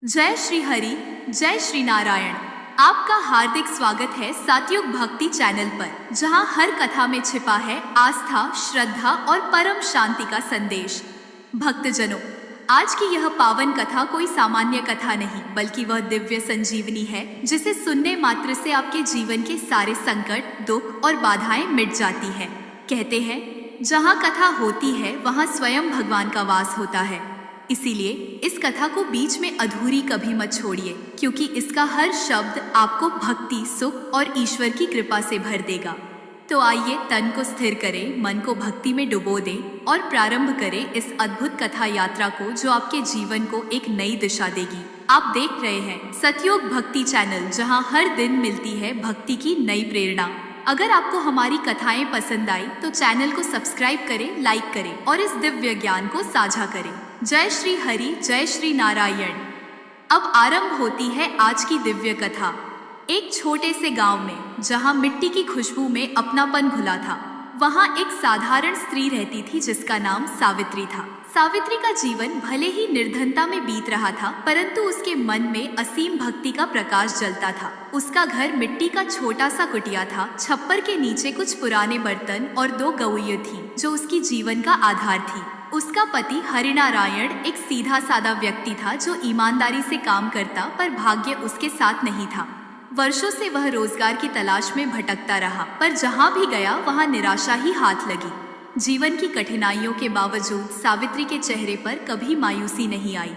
जय श्री हरि, जय श्री नारायण। आपका हार्दिक स्वागत है सतयुग भक्ति चैनल पर, जहां हर कथा में छिपा है आस्था, श्रद्धा और परम शांति का संदेश। भक्तजनों, आज की यह पावन कथा कोई सामान्य कथा नहीं, बल्कि वह दिव्य संजीवनी है जिसे सुनने मात्र से आपके जीवन के सारे संकट, दुख और बाधाएं मिट जाती है। कहते हैं, जहां कथा होती है वहां स्वयं भगवान का वास होता है। इसीलिए इस कथा को बीच में अधूरी कभी मत छोड़िए, क्योंकि इसका हर शब्द आपको भक्ति, सुख और ईश्वर की कृपा से भर देगा। तो आइए तन को स्थिर करें, मन को भक्ति में डुबो दें और प्रारंभ करें इस अद्भुत कथा यात्रा को, जो आपके जीवन को एक नई दिशा देगी। आप देख रहे हैं सतयुग भक्ति चैनल, जहां हर दिन मिलती है भक्ति की नई प्रेरणा। अगर आपको हमारी कथाएं पसंद आई तो चैनल को सब्सक्राइब करें, लाइक करें और इस दिव्य ज्ञान को साझा करें। जय श्री हरि, जय श्री नारायण। अब आरंभ होती है आज की दिव्य कथा। एक छोटे से गांव में, जहां मिट्टी की खुशबू में अपनापन घुला था, वहां एक साधारण स्त्री रहती थी जिसका नाम सावित्री था। सावित्री का जीवन भले ही निर्धनता में बीत रहा था, परंतु उसके मन में असीम भक्ति का प्रकाश जलता था। उसका घर मिट्टी का छोटा सा कुटिया था। छप्पर के नीचे कुछ पुराने बर्तन और 2 गौएं थी, जो उसकी जीवन का आधार थी। उसका पति हरिनारायण एक सीधा साधा व्यक्ति था, जो ईमानदारी से काम करता, पर भाग्य उसके साथ नहीं था। वर्षों से वह रोजगार की तलाश में भटकता रहा, पर जहां भी गया वहां निराशा ही हाथ लगी। जीवन की कठिनाइयों के बावजूद सावित्री के चेहरे पर कभी मायूसी नहीं आई।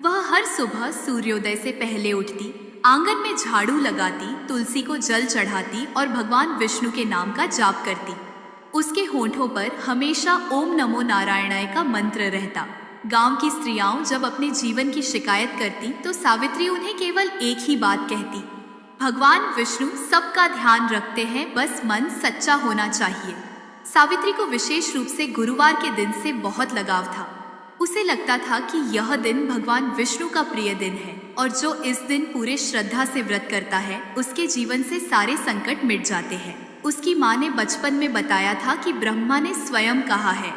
वह हर सुबह सूर्योदय से पहले उठती, आंगन में झाड़ू लगाती, तुलसी को जल चढ़ाती और भगवान विष्णु के नाम का जाप करती। उसके होंठों पर हमेशा ओम नमो नारायणाय का मंत्र रहता। गांव की स्त्रियां जब अपने जीवन की शिकायत करती तो सावित्री उन्हें केवल एक ही बात कहती, भगवान विष्णु सबका ध्यान रखते हैं, बस मन सच्चा होना चाहिए। सावित्री को विशेष रूप से गुरुवार के दिन से बहुत लगाव था। उसे लगता था कि यह दिन भगवान विष्णु का प्रिय दिन है, और जो इस दिन पूरे श्रद्धा से व्रत करता है उसके जीवन से सारे संकट मिट जाते हैं। उसकी माँ ने बचपन में बताया था कि ब्रह्मा ने स्वयं कहा है,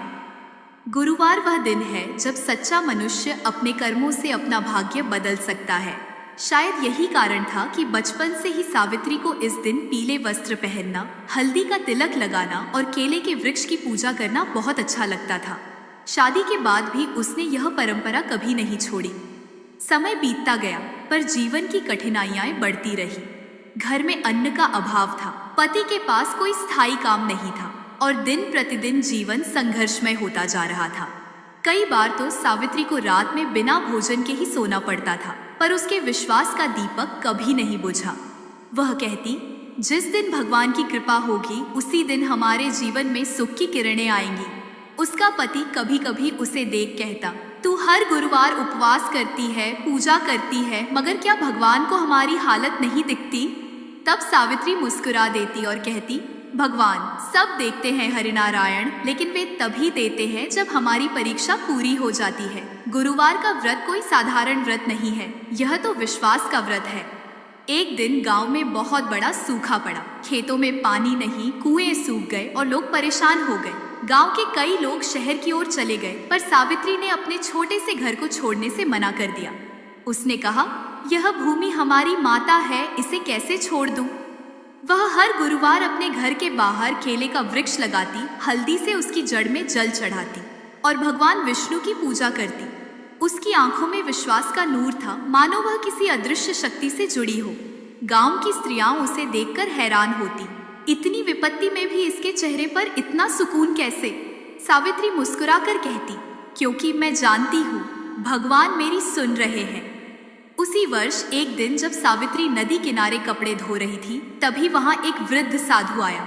गुरुवार वह दिन है जब सच्चा मनुष्य अपने कर्मों से अपना भाग्य बदल सकता है। शायद यही कारण था कि बचपन से ही सावित्री को इस दिन पीले वस्त्र पहनना, हल्दी का तिलक लगाना और केले के वृक्ष की पूजा करना बहुत अच्छा लगता था। शादी के बाद भी उसने यह परंपरा कभी नहीं छोड़ी। समय बीतता गया, पर जीवन की कठिनाइयां बढ़ती रही। घर में अन्न का अभाव था, पति के पास कोई स्थायी काम नहीं था और दिन प्रतिदिन जीवन संघर्षमय होता जा रहा था। कई बार तो सावित्री को रात में बिना भोजन के ही सोना पड़ता था, पर उसके विश्वास का दीपक कभी नहीं बुझा। वह कहती, जिस दिन भगवान की कृपा होगी उसी दिन हमारे जीवन में सुख की किरणें आएंगी। उसका पति कभी कभी उसे देख कहता, तू हर गुरुवार उपवास करती है, पूजा करती है, मगर क्या भगवान को हमारी हालत नहीं दिखती? तब सावित्री मुस्कुरा देती और कहती, भगवान सब देखते हैं हरिनारायण, लेकिन वे तभी देते हैं जब हमारी परीक्षा पूरी हो जाती है। गुरुवार का व्रत कोई साधारण व्रत नहीं है, यह तो विश्वास का व्रत है। एक दिन गांव में बहुत बड़ा सूखा पड़ा। खेतों में पानी नहीं, कुएं सूख गए और लोग परेशान हो गए। गांव के कई लोग शहर की ओर चले गए, पर सावित्री ने अपने छोटे से घर को छोड़ने से मना कर दिया। उसने कहा, यह भूमि हमारी माता है, इसे कैसे छोड़ दूं? वह हर गुरुवार अपने घर के बाहर केले का वृक्ष लगाती, हल्दी से उसकी जड़ में जल चढ़ाती और भगवान विष्णु की पूजा करती। उसकी आंखों में विश्वास का नूर था, मानो वह किसी अदृश्य शक्ति से जुड़ी हो। गांव की स्त्रियां उसे देखकर हैरान होती, इतनी विपत्ति में भी इसके चेहरे पर इतना सुकून कैसे? सावित्री मुस्कुराकर कहती, क्योंकि मैं जानती हूँ भगवान मेरी सुन रहे हैं। उसी वर्ष एक दिन जब सावित्री नदी किनारे कपड़े धो रही थी, तभी वहां एक वृद्ध साधु आया।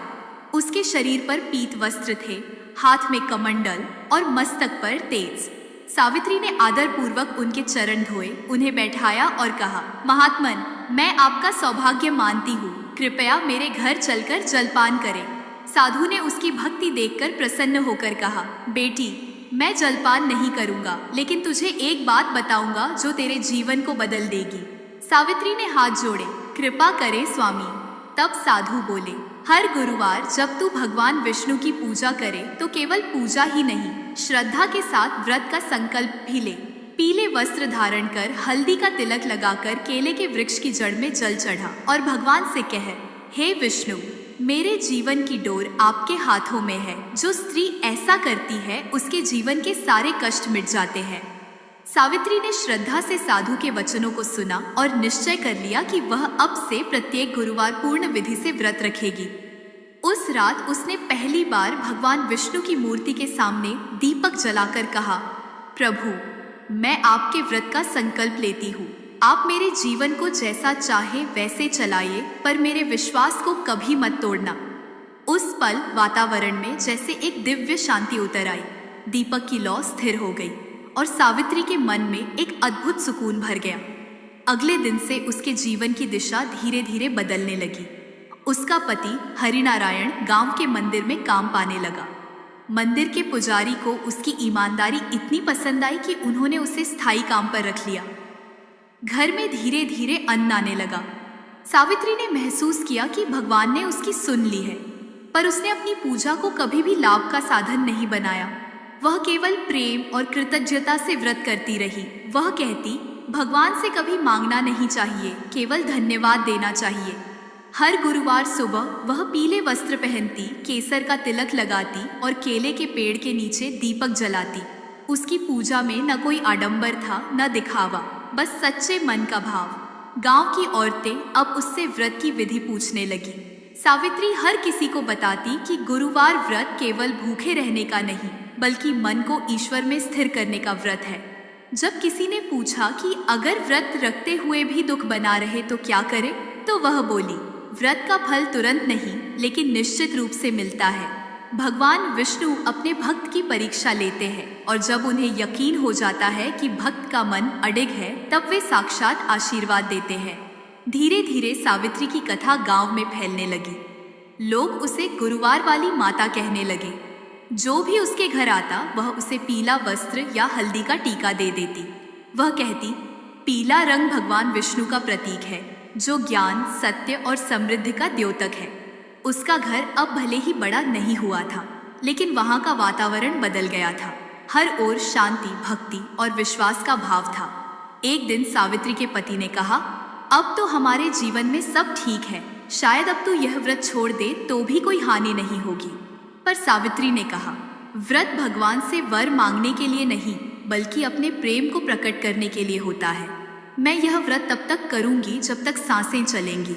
उसके शरीर पर पीत वस्त्र थे, हाथ में कमंडल और मस्तक पर तेज। सावित्री ने आदर पूर्वक उनके चरण धोए, उन्हें बैठाया और कहा, महात्मन, मैं आपका सौभाग्य मानती हूँ, कृपया मेरे घर चलकर जलपान करें। साधु ने उसकी भक्ति देखकर प्रसन्न होकर कहा, बेटी, मैं जलपान नहीं करूंगा, लेकिन तुझे एक बात बताऊंगा जो तेरे जीवन को बदल देगी। सावित्री ने हाथ जोड़े, कृपा करें स्वामी। तब साधु बोले, हर गुरुवार जब तू भगवान विष्णु की पूजा करे तो केवल पूजा ही नहीं, श्रद्धा के साथ व्रत का संकल्प भी ले। पीले वस्त्र धारण कर हल्दी का तिलक लगाकर केले के वृक्ष की जड़ में जल चढ़ा और भगवान से कहे, हे विष्णु, मेरे जीवन की डोर आपके हाथों में है। जो स्त्री ऐसा करती है उसके जीवन के सारे कष्ट मिट जाते हैं। सावित्री ने श्रद्धा से साधु के वचनों को सुना और निश्चय कर लिया कि वह अब से प्रत्येक गुरुवार पूर्ण विधि से व्रत रखेगी। उस रात उसने पहली बार भगवान विष्णु की मूर्ति के सामने दीपक जलाकर कहा, प्रभु, मैं आपके व्रत का संकल्प लेती हूँ। आप मेरे जीवन को जैसा चाहे वैसे चलाइए, पर मेरे विश्वास को कभी मत तोड़ना। उस पल वातावरण में जैसे एक दिव्य शांति उतर आई। दीपक की लौ स्थिर हो गई और सावित्री के मन में एक अद्भुत सुकून भर गया। अगले दिन से उसके जीवन की दिशा धीरे धीरे बदलने लगी। उसका पति हरिनारायण गांव के मंदिर में काम पाने लगा। मंदिर के पुजारी को उसकी ईमानदारी इतनी पसंद आई कि उन्होंने उसे स्थायी काम पर रख लिया। घर में धीरे धीरे अन्न आने लगा। सावित्री ने महसूस किया कि भगवान ने उसकी सुन ली है, पर उसने अपनी पूजा को कभी भी लाभ का साधन नहीं बनाया। वह केवल प्रेम और कृतज्ञता से व्रत करती रही। वह कहती, भगवान से कभी मांगना नहीं चाहिए, केवल धन्यवाद देना चाहिए। हर गुरुवार सुबह वह पीले वस्त्र पहनती, केसर का तिलक लगाती और केले के पेड़ के नीचे दीपक जलाती। उसकी पूजा में न कोई आडंबर था, न दिखावा, बस सच्चे मन का भाव। गांव की औरतें अब उससे व्रत की विधि पूछने लगी। सावित्री हर किसी को बताती कि गुरुवार व्रत केवल भूखे रहने का नहीं, बल्कि मन को ईश्वर में स्थिर करने का व्रत है। जब किसी ने पूछा कि अगर व्रत रखते हुए भी दुख बना रहे तो क्या करें, तो वह बोली, व्रत का फल तुरंत नहीं, लेकिन निश्चित रूप से मिलता है। भगवान विष्णु अपने भक्त की परीक्षा लेते हैं और जब उन्हें यकीन हो जाता है कि भक्त का मन अडिग है, तब वे साक्षात आशीर्वाद देते हैं। धीरे धीरे सावित्री की कथा गांव में फैलने लगी। लोग उसे गुरुवार वाली माता कहने लगे। जो भी उसके घर आता वह उसे पीला वस्त्र या हल्दी का टीका दे देती। वह कहती, पीला रंग भगवान विष्णु का प्रतीक है, जो ज्ञान, सत्य और समृद्धि का द्योतक है। उसका घर अब भले ही बड़ा नहीं हुआ था, लेकिन वहाँ का वातावरण बदल गया था। हर ओर शांति, भक्ति और विश्वास का भाव था। एक दिन सावित्री के पति ने कहा, अब तो हमारे जीवन में सब ठीक है, शायद अब तू यह व्रत छोड़ दे तो भी कोई हानि नहीं होगी। पर सावित्री ने कहा, व्रत भगवान से वर मांगने के लिए नहीं, बल्कि अपने प्रेम को प्रकट करने के लिए होता है। मैं यह व्रत तब तक करूंगी जब तक सांसें चलेंगी।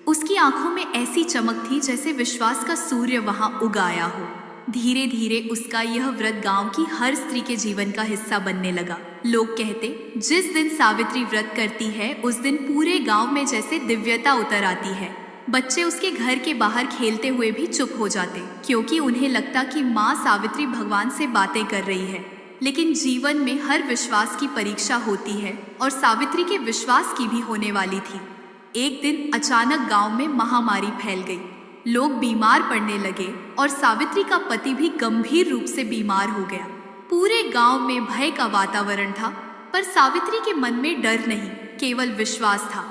उसकी आंखों में ऐसी चमक थी जैसे विश्वास का सूर्य वहां उग आया हो। धीरे धीरे उसका यह व्रत गांव की हर स्त्री के जीवन का हिस्सा बनने लगा। लोग कहते, जिस दिन सावित्री व्रत करती है उस दिन पूरे गांव में जैसे दिव्यता उतर आती है। बच्चे उसके घर के बाहर खेलते हुए भी चुप हो जाते, क्योंकि उन्हें लगता कि माँ सावित्री भगवान से बातें कर रही है। लेकिन जीवन में हर विश्वास की परीक्षा होती है और सावित्री के विश्वास की भी होने वाली थी। एक दिन अचानक गांव में महामारी फैल गई। लोग बीमार पड़ने लगे और सावित्री का पति भी गंभीर रूप से बीमार हो गया। पूरे गांव में भय का वातावरण था, पर सावित्री के मन में डर नहीं, केवल विश्वास था।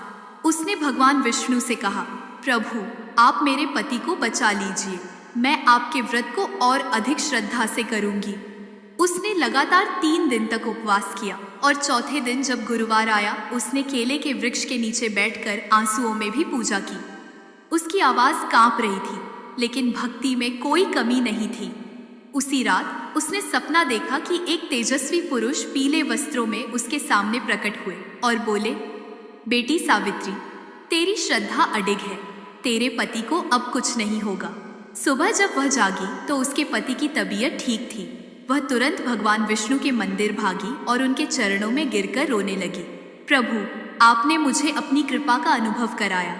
उसने भगवान विष्णु से कहा, प्रभु, आप मेरे पति को बचा लीजिए, मैं आपके व्रत को और अधिक श्रद्धा से करूंगी। उसने लगातार 3 दिन तक उपवास किया और चौथे दिन जब गुरुवार आया, उसने केले के वृक्ष के नीचे बैठकर आंसुओं में भी पूजा की। उसकी आवाज कांप रही थी, लेकिन भक्ति में कोई कमी नहीं थी। उसी रात उसने सपना देखा कि एक तेजस्वी पुरुष पीले वस्त्रों में उसके सामने प्रकट हुए और बोले, बेटी सावित्री, तेरी श्रद्धा अडिग है, तेरे पति को अब कुछ नहीं होगा। सुबह जब वह जागी तो उसके पति की तबीयत ठीक थी। वह तुरंत भगवान विष्णु के मंदिर भागी और उनके चरणों में गिरकर रोने लगी। प्रभु, आपने मुझे अपनी कृपा का अनुभव कराया।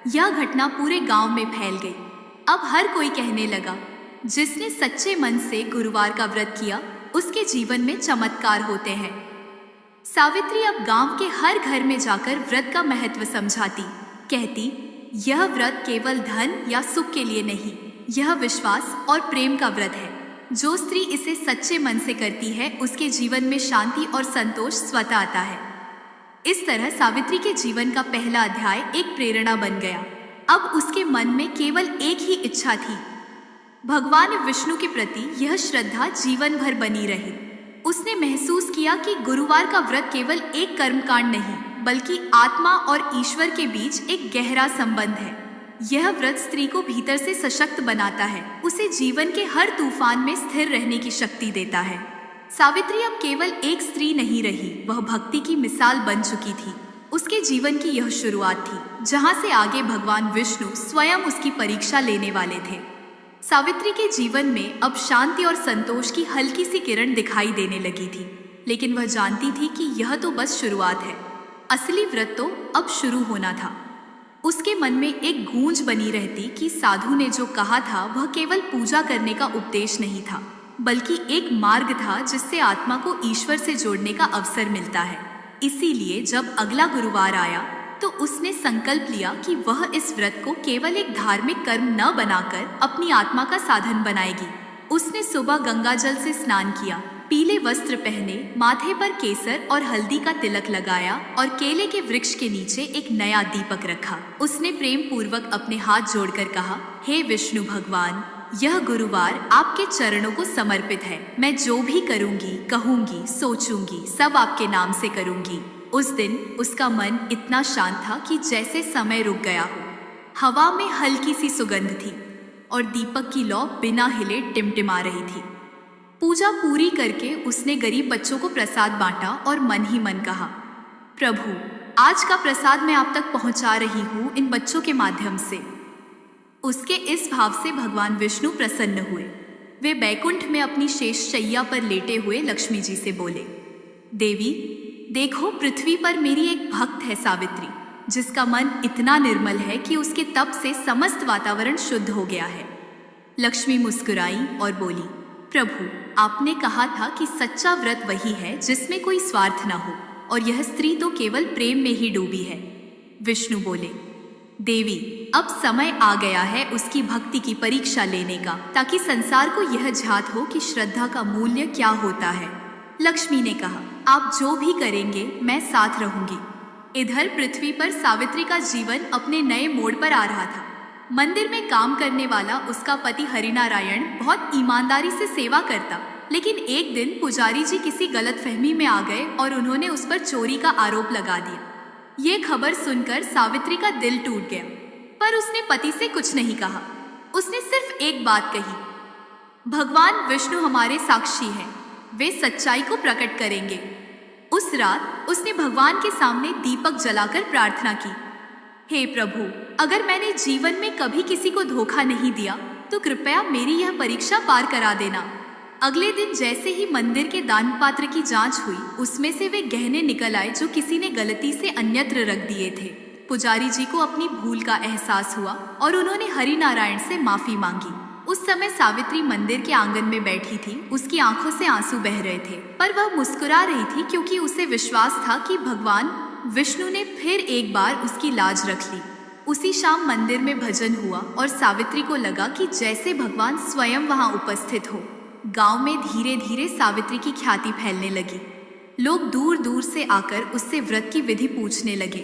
यह घटना पूरे गांव में फैल गई। अब हर कोई कहने लगा, जिसने सच्चे मन से गुरुवार का व्रत किया उसके जीवन में चमत्कार होते हैं। सावित्री अब गांव के हर घर में जाकर व्रत का महत्व समझाती। कहती, यह व्रत केवल धन या सुख के लिए नहीं, यह विश्वास और प्रेम का व्रत है। जो स्त्री इसे सच्चे मन से करती है उसके जीवन में शांति और संतोष स्वतः आता है। इस तरह सावित्री के जीवन का पहला अध्याय एक प्रेरणा बन गया। अब उसके मन में केवल एक ही इच्छा थी, भगवान विष्णु के प्रति यह श्रद्धा जीवन भर बनी रहे। उसने महसूस किया कि गुरुवार का व्रत केवल एक कर्मकांड नहीं, बल्कि आत्मा और ईश्वर के बीच एक गहरा संबंध है। यह व्रत स्त्री को भीतर से सशक्त बनाता है, उसे जीवन के हर तूफान में स्थिर रहने की शक्ति देता है। सावित्री अब केवल एक स्त्री नहीं रही, वह भक्ति की मिसाल बन चुकी थी। उसके जीवन की यह शुरुआत थी जहां से आगे भगवान विष्णु स्वयं उसकी परीक्षा लेने वाले थे। सावित्री के जीवन में अब शांति और संतोष की हल्की सी किरण दिखाई देने लगी थी, लेकिन वह जानती थी कि यह तो बस शुरुआत है, असली व्रत तो अब शुरू होना था। उसके मन में एक गूंज बनी रहती कि साधु ने जो कहा था वह केवल पूजा करने का उपदेश नहीं था, बल्कि एक मार्ग था जिससे आत्मा को ईश्वर से जोड़ने का अवसर मिलता है। इसीलिए जब अगला गुरुवार आया तो उसने संकल्प लिया कि वह इस व्रत को केवल एक धार्मिक कर्म न बनाकर अपनी आत्मा का साधन बनाएगी। उसने सुबह गंगा जल से स्नान किया, पीले वस्त्र पहने, माथे पर केसर और हल्दी का तिलक लगाया और केले के वृक्ष के नीचे एक नया दीपक रखा। उसने प्रेम पूर्वक अपने हाथ जोड़कर कहा, हे विष्णु भगवान, यह गुरुवार आपके चरणों को समर्पित है। मैं जो भी करूंगी, कहूंगी, सोचूंगी, सब आपके नाम से करूंगी। उस दिन उसका मन इतना शांत था कि जैसे समय रुक गया हो। हवा में हल्की सी सुगंध थी और दीपक की लौ बिना हिले टिमटिमा रही थी। पूजा पूरी करके उसने गरीब बच्चों को प्रसाद बांटा और मन ही मन कहा, प्रभु, आज का प्रसाद मैं आप तक पहुंचा रही हूँ इन बच्चों के माध्यम से। उसके इस भाव से भगवान विष्णु प्रसन्न हुए। वे बैकुंठ में अपनी शेष शैया पर लेटे हुए लक्ष्मी जी से बोले, देवी, देखो, पृथ्वी पर मेरी एक भक्त है सावित्री, जिसका मन इतना निर्मल है कि उसके तप से समस्त वातावरण शुद्ध हो गया है। लक्ष्मी मुस्कुराई और बोली, प्रभु, आपने कहा था कि सच्चा व्रत वही है जिसमें कोई स्वार्थ न हो, और यह स्त्री तो केवल प्रेम में ही डूबी है। विष्णु बोले, देवी, अब समय आ गया है उसकी भक्ति की परीक्षा लेने का, ताकि संसार को यह झात हो कि श्रद्धा का मूल्य क्या होता है। लक्ष्मी ने कहा, आप जो भी करेंगे मैं साथ रहूंगी। इधर पृथ्वी पर सावित्री का जीवन अपने नए मोड़ पर आ रहा था। मंदिर में काम करने वाला उसका पति हरिनारायण बहुत ईमानदारी से सेवा करता, लेकिन एक दिन पुजारी जी किसी गलतफहमी में आ गए और उन्होंने उस पर चोरी का आरोप लगा दिया। ये खबर सुनकर सावित्री का दिल टूट गया, पर उसने पति से कुछ नहीं कहा। उसने सिर्फ एक बात कही, भगवान विष्णु हमारे साक्षी हैं, वे सच्चाई को प्रकट करेंगे। उस रात उसने भगवान के सामने दीपक जलाकर प्रार्थना की, हे प्रभु, अगर मैंने जीवन में कभी किसी को धोखा नहीं दिया तो कृपया मेरी यह परीक्षा पार करा देना। अगले दिन जैसे ही मंदिर के दान पात्र की जांच हुई, उसमें से वे गहने निकल आए जो किसी ने गलती से अन्यत्र रख दिए थे। पुजारी जी को अपनी भूल का एहसास हुआ और उन्होंने हरिनारायण से माफी मांगी। उस समय सावित्री मंदिर के आंगन में बैठी थी। उसकी आंखों से आंसू बह रहे थे, पर वह मुस्कुरा रही थी क्योंकि उसे विश्वास था कि भगवान विष्णु ने फिर एक बार उसकी लाज रख ली। उसी शाम मंदिर में भजन हुआ और सावित्री को लगा कि जैसे भगवान स्वयं वहां उपस्थित हो। गांव में धीरे धीरे सावित्री की ख्याति फैलने लगी। लोग दूर दूर से आकर उससे व्रत की विधि पूछने लगे।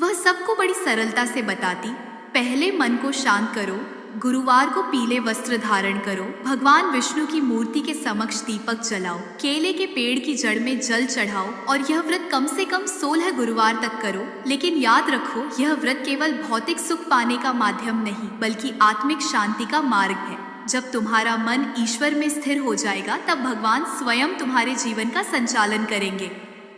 वह सबको बड़ी सरलता से बताती, पहले मन को शांत करो, गुरुवार को पीले वस्त्र धारण करो, भगवान विष्णु की मूर्ति के समक्ष दीपक जलाओ, केले के पेड़ की जड़ में जल चढ़ाओ और यह व्रत कम से कम 16 गुरुवार तक करो। लेकिन याद रखो, यह व्रत केवल भौतिक सुख पाने का माध्यम नहीं, बल्कि आत्मिक शांति का मार्ग है। जब तुम्हारा मन ईश्वर में स्थिर हो जाएगा, तब भगवान स्वयं तुम्हारे जीवन का संचालन करेंगे।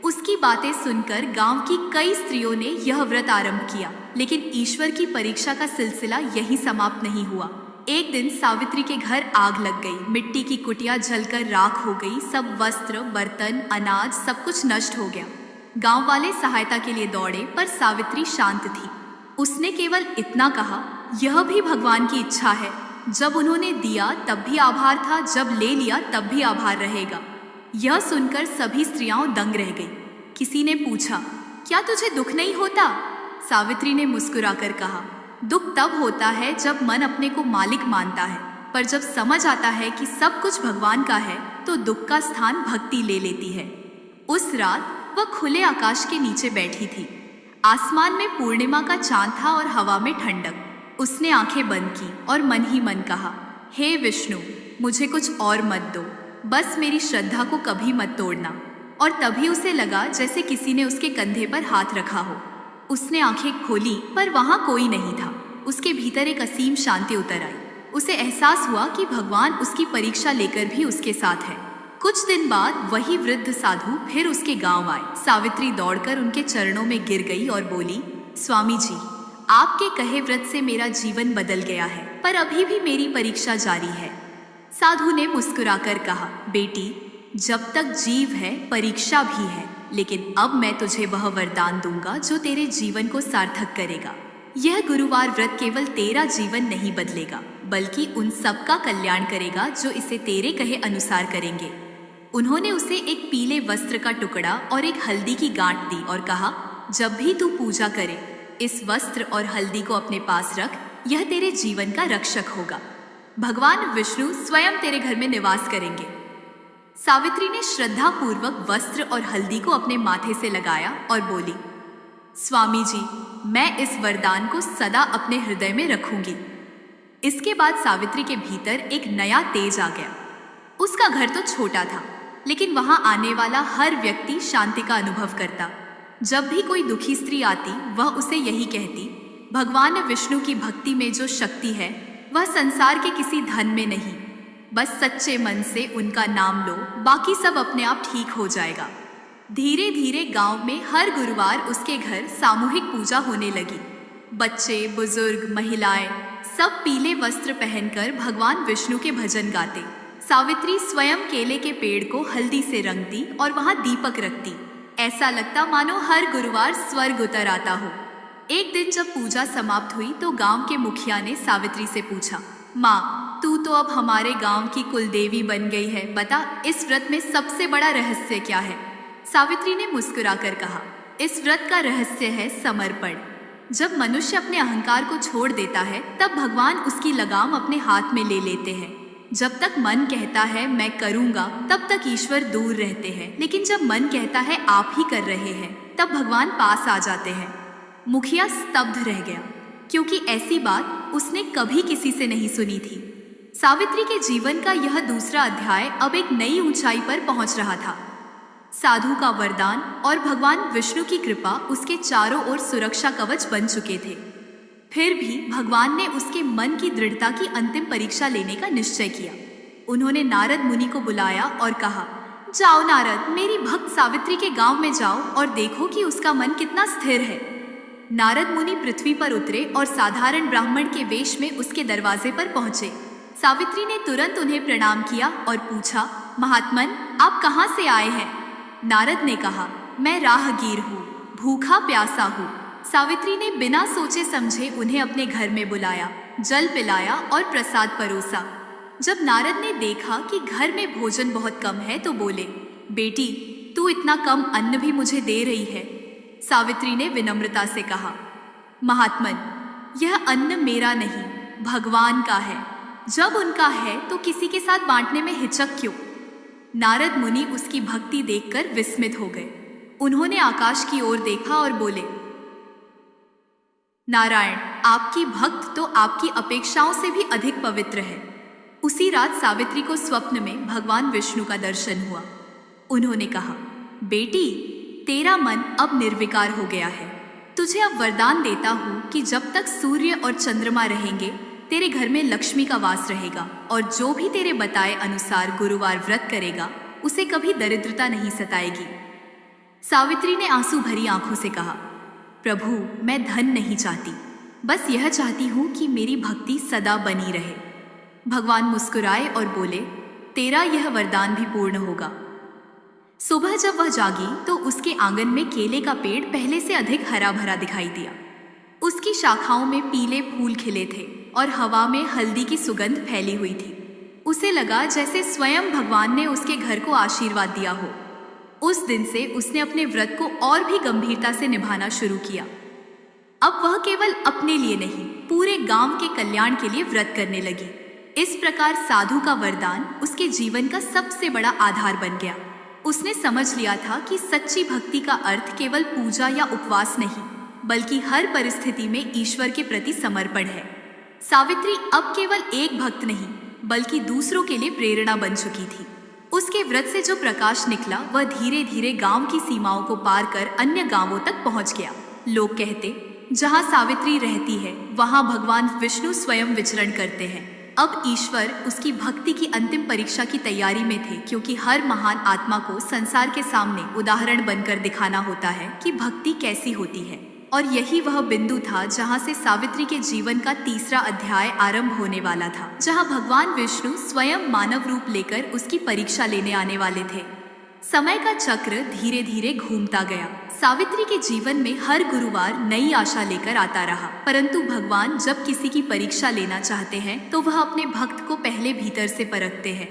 उसकी बातें सुनकर गांव की कई स्त्रियों ने यह व्रत आरंभ किया, लेकिन ईश्वर की परीक्षा का सिलसिला यहीं समाप्त नहीं हुआ। एक दिन सावित्री के घर आग लग गई। मिट्टी की कुटिया जलकर राख हो गई। सब वस्त्र, बर्तन, अनाज सब कुछ नष्ट हो गया। गांव वाले सहायता के लिए दौड़े, पर सावित्री शांत थी। उसने केवल इतना कहा, यह भी भगवान की इच्छा है। जब उन्होंने दिया तब भी आभार था, जब ले लिया तब भी आभार रहेगा। यह सुनकर सभी स्त्रियां दंग रह गई। किसी ने पूछा, क्या तुझे दुख नहीं होता? सावित्री ने मुस्कुराकर कहा, दुख तब होता है जब मन अपने को मालिक मानता है, पर जब समझ आता है कि सब कुछ भगवान का है तो दुख का स्थान भक्ति ले लेती है। उस रात वह खुले आकाश के नीचे बैठी थी। आसमान में पूर्णिमा का चांद था और हवा में ठंडक। उसने आंखें बंद की और मन ही मन कहा, हे विष्णु, मुझे कुछ और मत दो। बस मेरी श्रद्धा को कभी मत तोड़ना। और तभी उसे लगा जैसे किसी ने उसके कंधे पर हाथ रखा हो। उसने आंखें खोली पर वहां कोई नहीं था। उसके भीतर एक असीम शांति उतर आई। उसे एहसास हुआ कि भगवान उसकी परीक्षा लेकर भी उसके साथ है। कुछ दिन बाद वही वृद्ध साधु फिर उसके गांव आए। सावित्री दौड़कर उनके चरणों में गिर गई और बोली, स्वामी जी, आपके कहे व्रत से मेरा जीवन बदल गया है, पर अभी भी मेरी परीक्षा जारी है। साधु ने मुस्कुराकर कहा, बेटी, जब तक जीव है परीक्षा भी है, लेकिन अब मैं तुझे वह वरदान दूंगा जो तेरे जीवन को सार्थक करेगा। यह गुरुवार व्रत केवल तेरा जीवन नहीं बदलेगा, बल्कि उन सबका कल्याण करेगा जो इसे तेरे कहे अनुसार करेंगे। उन्होंने उसे एक पीले वस्त्र का टुकड़ा और एक हल्दी की गांठ दी और कहा, जब भी तू पूजा करे, इस वस्त्र और हल्दी को अपने पास रख, यह तेरे जीवन का रक्षक होगा। भगवान विष्णु स्वयं तेरे घर में निवास करेंगे। सावित्री ने श्रद्धा पूर्वक वस्त्र और हल्दी को अपने माथे से लगाया और बोली, स्वामी जी, मैं इस वरदान को सदा अपने हृदय में रखूंगी। इसके बाद सावित्री के भीतर एक नया तेज आ गया। उसका घर तो छोटा था, लेकिन वहां आने वाला हर व्यक्ति शांति का अनुभव करता। जब भी कोई दुखी स्त्री आती, वह उसे यही कहती, भगवान विष्णु की भक्ति में जो शक्ति है वह संसार के किसी धन में नहीं, बस सच्चे मन से उनका नाम लो, बाकी सब अपने आप ठीक हो जाएगा। धीरे धीरे गांव में हर गुरुवार उसके घर सामूहिक पूजा होने लगी। बच्चे, बुजुर्ग, महिलाएं सब पीले वस्त्र पहनकर भगवान विष्णु के भजन गाते। सावित्री स्वयं केले के पेड़ को हल्दी से रंगती और वहां दीपक रखती। ऐसा लगता मानो हर गुरुवार स्वर्ग उतर आता हो। एक दिन जब पूजा समाप्त हुई तो गांव के मुखिया ने सावित्री से पूछा, माँ, तू तो अब हमारे गांव की कुलदेवी बन गई है, बता इस व्रत में सबसे बड़ा रहस्य क्या है? सावित्री ने मुस्कुराकर कहा, इस व्रत का रहस्य है समर्पण। जब मनुष्य अपने अहंकार को छोड़ देता है, तब भगवान उसकी लगाम अपने हाथ में ले लेते हैं। जब तक मन कहता है मैं करूंगा, तब तक ईश्वर दूर रहते हैं, लेकिन जब मन कहता है आप ही कर रहे हैं, तब भगवान पास आ जाते हैं। मुखिया स्तब्ध रह गया, क्योंकि ऐसी बात उसने कभी किसी से नहीं सुनी थी। सावित्री के जीवन का यह दूसरा अध्याय अब एक नई ऊंचाई पर पहुंच रहा था। साधु का वरदान और भगवान विष्णु की कृपा उसके चारों ओर सुरक्षा कवच बन चुके थे। फिर भी भगवान ने उसके मन की दृढ़ता की अंतिम परीक्षा लेने का निश्चय किया। उन्होंने नारद मुनि को बुलाया और कहा, जाओ नारद, मेरी भक्त सावित्री के गांव में जाओ और देखो कि उसका मन कितना स्थिर है। नारद मुनि पृथ्वी पर उतरे और साधारण ब्राह्मण के वेश में उसके दरवाजे पर पहुंचे। सावित्री ने तुरंत उन्हें प्रणाम किया और पूछा, महात्मन, आप कहाँ से आए हैं? नारद ने कहा, मैं राहगीर हूँ, भूखा प्यासा हूँ। सावित्री ने बिना सोचे समझे उन्हें अपने घर में बुलाया, जल पिलाया और प्रसाद परोसा। जब नारद ने देखा कि घर में भोजन बहुत कम है तो बोले, बेटी, तू इतना कम अन्न भी मुझे दे रही है। सावित्री ने विनम्रता से कहा, महात्मन, यह अन्न मेरा नहीं, भगवान का है। जब उनका है तो किसी के साथ बांटने में हिचक क्यों? नारद मुनि उसकी भक्ति देखकर विस्मित हो गए। उन्होंने आकाश की ओर देखा और बोले, नारायण, आपकी भक्त तो आपकी अपेक्षाओं से भी अधिक पवित्र है। उसी रात सावित्री को स्वप्न में भगवान विष्णु का दर्शन हुआ। उन्होंने कहा, बेटी, तेरा मन अब निर्विकार हो गया है। तुझे अब वरदान देता हूँ कि जब तक सूर्य और चंद्रमा रहेंगे, तेरे घर में लक्ष्मी का वास रहेगा, और जो भी तेरे बताए अनुसार गुरुवार व्रत करेगा, उसे कभी दरिद्रता नहीं सताएगी। सावित्री ने आंसू भरी आंखों से कहा, प्रभु, मैं धन नहीं चाहती, बस यह चाहती हूँ कि मेरी भक्ति सदा बनी रहे। भगवान मुस्कुराए और बोले, तेरा यह वरदान भी पूर्ण होगा। सुबह जब वह जागी तो उसके आंगन में केले का पेड़ पहले से अधिक हरा भरा दिखाई दिया। उसकी शाखाओं में पीले फूल खिले थे और हवा में हल्दी की सुगंध फैली हुई थी। उसे लगा जैसे स्वयं भगवान ने उसके घर को आशीर्वाद दिया हो। उस दिन से उसने अपने व्रत को और भी गंभीरता से निभाना शुरू किया। अब वह केवल अपने लिए नहीं, पूरे गांव के कल्याण के लिए व्रत करने लगी। इस प्रकार साधु का वरदान उसके जीवन का सबसे बड़ा आधार बन गया। उसने समझ लिया था कि सच्ची भक्ति का अर्थ केवल पूजा या उपवास नहीं, बल्कि हर परिस्थिति में ईश्वर के प्रति समर्पण है। सावित्री अब केवल एक भक्त नहीं, बल्कि दूसरों के लिए प्रेरणा बन चुकी थी। उसके व्रत से जो प्रकाश निकला वह धीरे धीरे गांव की सीमाओं को पार कर अन्य गांवों तक पहुंच गया। लोग कहते, जहां सावित्री रहती है वहां भगवान विष्णु स्वयं विचरण करते हैं। अब ईश्वर उसकी भक्ति की अंतिम परीक्षा की तैयारी में थे, क्योंकि हर महान आत्मा को संसार के सामने उदाहरण बनकर दिखाना होता है कि भक्ति कैसी होती है। और यही वह बिंदु था जहां से सावित्री के जीवन का तीसरा अध्याय आरंभ होने वाला था, जहां भगवान विष्णु स्वयं मानव रूप लेकर उसकी परीक्षा लेने आने वाले थे। समय का चक्र धीरे धीरे घूमता गया। सावित्री के जीवन में हर गुरुवार नई आशा लेकर आता रहा, परंतु भगवान जब किसी की परीक्षा लेना चाहते हैं तो वह अपने भक्त को पहले भीतर से परखते हैं।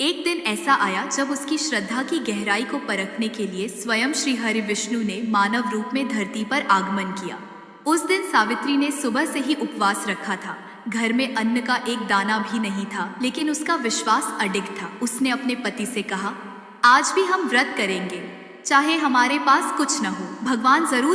एक दिन ऐसा आया जब उसकी श्रद्धा की गहराई को परखने के लिए स्वयं श्री हरि विष्णु ने मानव रूप में धरती पर आगमन किया। उस दिन सावित्री ने सुबह से ही उपवास रखा था। घर में अन्न का एक दाना भी नहीं था, लेकिन उसका विश्वास अडिग था। उसने अपने पति से कहा, आज भी हम व्रत करेंगे, चाहे हमारे पास कुछ न हो, भगवान जरूर